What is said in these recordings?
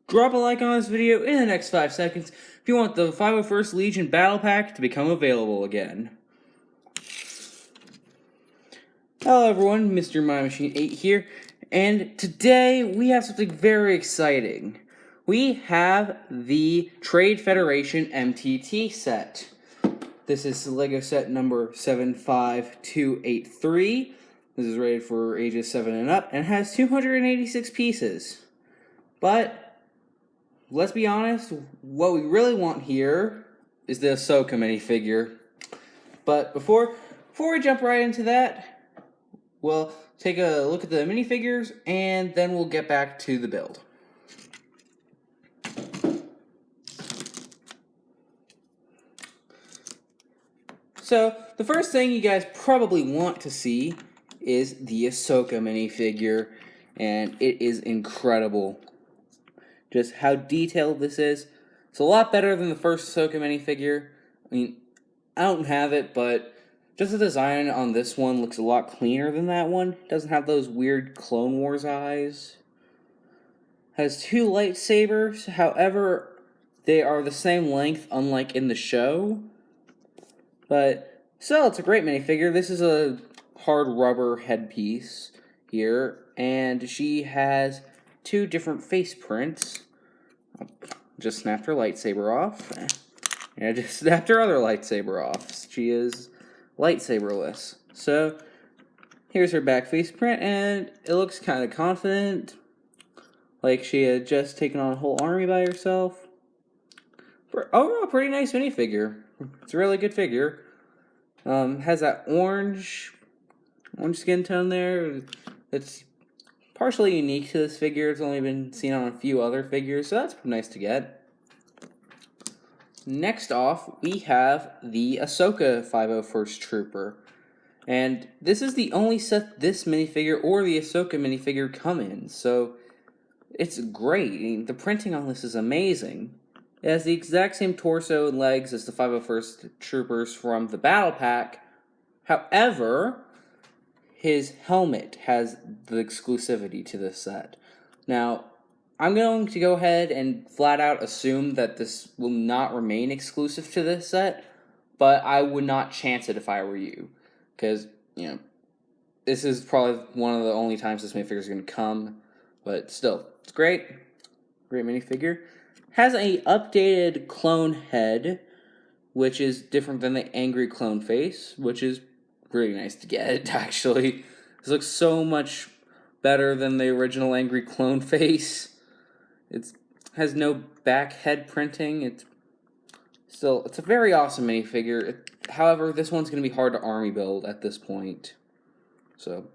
Drop a like on this video in the next 5 seconds if you want the 501st Legion Battle Pack to become available again. Hello everyone, Mrminemachine8 here, and today we have something very exciting. We have the Trade Federation MTT set. This is the LEGO set number 75283. This is rated for ages 7 and up, and has 286 pieces. But let's be honest, what we really want here is the Ahsoka minifigure. But before we jump right into that, we'll take a look at the minifigures, and then we'll get back to the build. So, the first thing you guys probably want to see is the Ahsoka minifigure, and it is incredible. Just how detailed this is. It's a lot better than the first Ahsoka minifigure. I mean, I don't have it, but just the design on this one looks a lot cleaner than that one. It doesn't have those weird Clone Wars eyes. Has two lightsabers, however, they are the same length, unlike in the show. But still, it's a great minifigure. This is a hard rubber headpiece here, and she has two different face prints. Just snapped her lightsaber off. And I just snapped her other lightsaber off. She is lightsaberless. So, here's her back face print, and it looks kind of confident. Like she had just taken on a whole army by herself. Overall, pretty nice minifigure. It's a really good figure. Has that orange skin tone there. It's partially unique to this figure. It's only been seen on a few other figures, so that's nice to get. Next off, we have the Ahsoka 501st Trooper. And this is the only set this minifigure or the Ahsoka minifigure come in, so it's great. I mean, the printing on this is amazing. It has the exact same torso and legs as the 501st Troopers from the Battle Pack. However, his helmet has the exclusivity to this set. Now, I'm going to go ahead and flat out assume that this will not remain exclusive to this set, but I would not chance it if I were you. Because, this is probably one of the only times this minifigure is going to come, but still, it's great. Great minifigure. Has a updated clone head, which is different than the angry clone face, which is really nice to get, actually. This looks so much better than the original angry clone face. It has no back head printing. It's a very awesome minifigure. However, this one's going to be hard to army build at this point. So,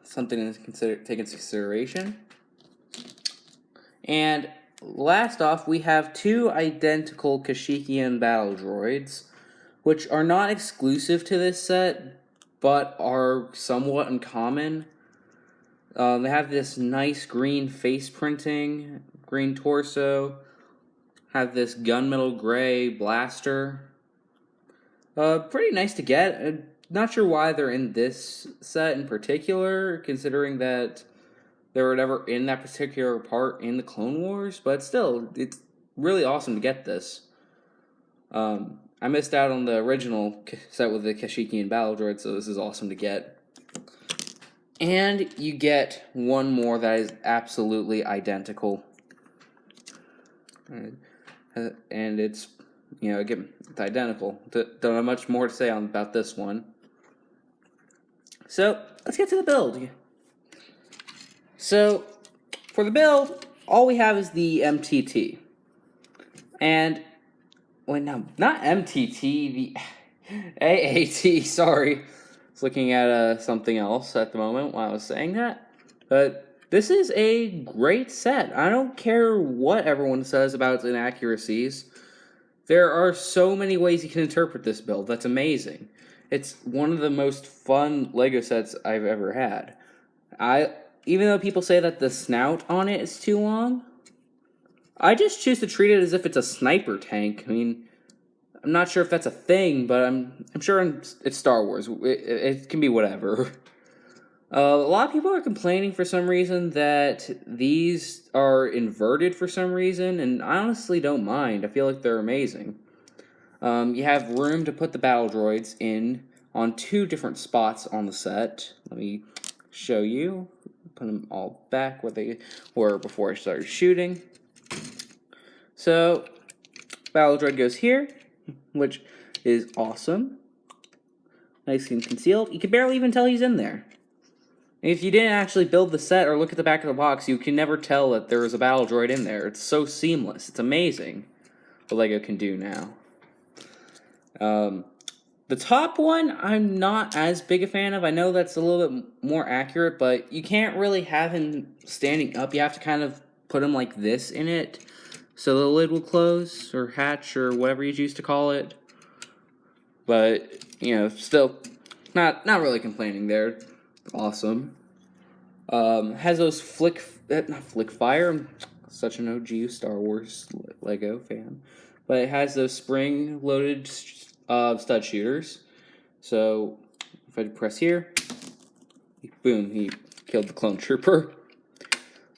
something to take into consideration. And last off, we have two identical Kashyyykian battle droids, which are not exclusive to this set, but are somewhat uncommon. They have this nice green face printing, green torso, have this gunmetal gray blaster. Pretty nice to get. Not sure why they're in this set in particular, considering that they were never in that particular part in the Clone Wars, but still, it's really awesome to get this. I missed out on the original set with the Kashyyykian battle droid, so this is awesome to get. And you get one more that is absolutely identical. And it's, again, it's identical. Don't have much more to say about this one. So, let's get to the build. So, for the build, all we have is the MTT. And, well, no, not MTT, the AAT, sorry. I was looking at something else at the moment while I was saying that. But this is a great set. I don't care what everyone says about its inaccuracies. There are so many ways you can interpret this build. That's amazing. It's one of the most fun LEGO sets I've ever had. Even though people say that the snout on it is too long, I just choose to treat it as if it's a sniper tank. I mean, I'm not sure if that's a thing, but I'm sure it's Star Wars. It can be whatever. A lot of people are complaining for some reason that these are inverted for some reason, and I honestly don't mind. I feel like they're amazing. You have room to put the battle droids in on 2 different spots on the set. Let me show you. Put them all back where they were before I started shooting. So, battle droid goes here, which is awesome. Nice and concealed. You can barely even tell he's in there. If you didn't actually build the set or look at the back of the box, you can never tell that there was a battle droid in there. It's so seamless. It's amazing what LEGO can do now. The top one, I'm not as big a fan of. I know that's a little bit more accurate, but you can't really have him standing up. You have to kind of put him like this in it, so the lid will close, or hatch, or whatever you choose to call it. But, you know, still, not really complaining there. Awesome. Has those not flick fire. I'm such an OG Star Wars LEGO fan, but it has those spring-loaded stud shooters. So if I press here, boom, he killed the clone trooper.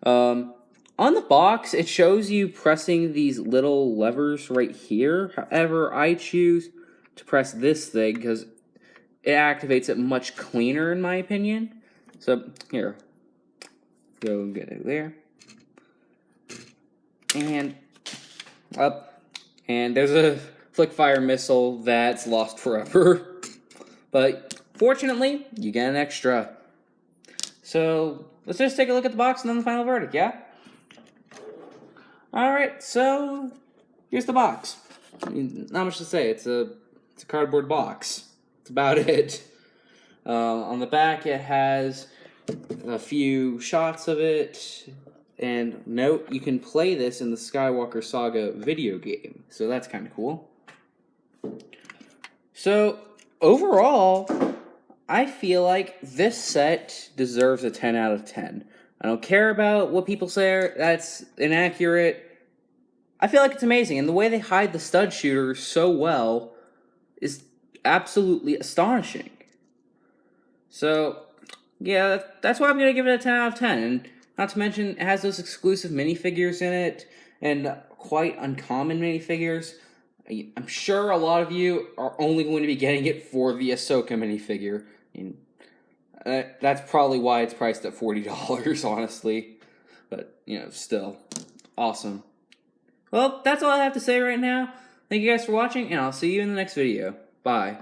On the box, it shows you pressing these little levers right here. However, I choose to press this thing because it activates it much cleaner, in my opinion. So, here. Go and get it there. And up. And there's a flick fire missile that's lost forever. But fortunately, you get an extra. So, let's just take a look at the box and then the final verdict, yeah? Alright, so here's the box. I mean, not much to say. It's a cardboard box. That's about it. On the back, it has a few shots of it, and note you can play this in the Skywalker Saga video game, so that's kind of cool. So overall, I feel like this set deserves a 10 out of 10. I don't care about what people say that's inaccurate. I feel like it's amazing, and the way they hide the stud shooter so well is absolutely astonishing. So yeah, that's why I'm going to give it a 10 out of 10. And not to mention, it has those exclusive minifigures in it, and quite uncommon minifigures. I'm sure a lot of you are only going to be getting it for the Ahsoka minifigure. That's probably why it's priced at $40, honestly. But, you know, still, awesome. Well, that's all I have to say right now. Thank you guys for watching, and I'll see you in the next video. Bye.